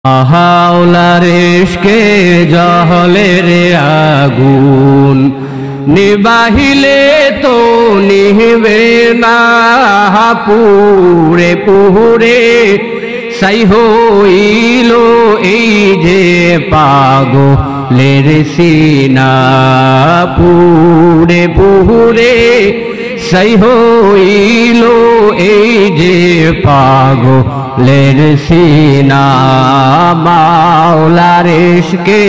Howler ইশকে জহলের আগুন নিবাহিলে তো নিবে না পুরে পুরে সাই হইল এই যে পাগলের সিনা পুরে পুরে সাই হইল এই যে পাগলের সিনা মাওলার ইশকে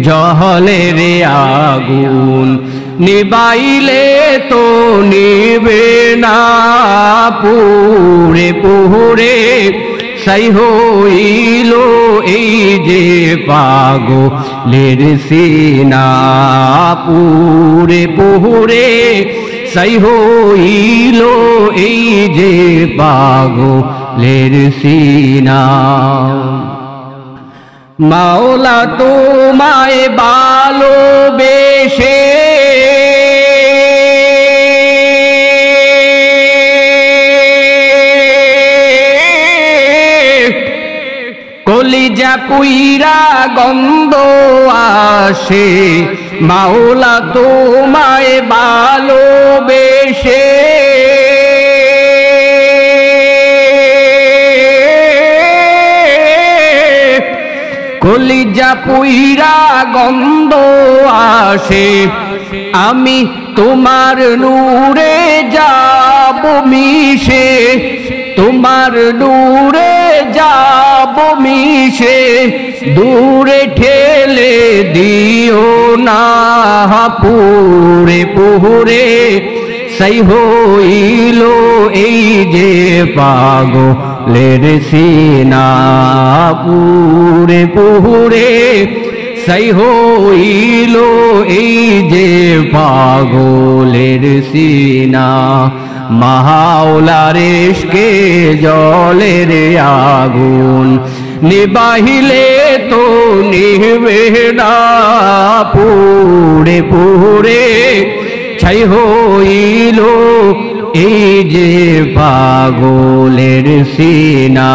জহলের আগুন নিবাইলে তো নিবে না পুরে পুরে সাই হইল এই যে পাগলের সিনা পুরে পুরে সাই হইল এই যে পাগলের সিনা। মাওলা তোমায় ভালোবেসে কলিজা পুইরা গন্ধ আসে, মাওলা তোমায় ভালোবেসে কলিজা পুইরা গন্ধ আসে, আমি তোমার নূরে যাব মিশে, তোমার নূরে যাব মিশে, দূরে ঠেলে দিও না পুরে পুরে সাই হইল এই যে পাগলের সিনা পুরে পুরে সাই হইল এই যে পাগলের সিনা। মাওলার ইশকে জলের আগুন নিবাহিলে তো নিবে না পুরে পুরে ছাই হইল এই যে পাগলের সিনা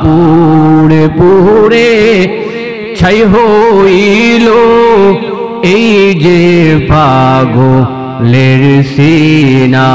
পুরে পুরে ছাই হইল এই যে পাগলের সিনা।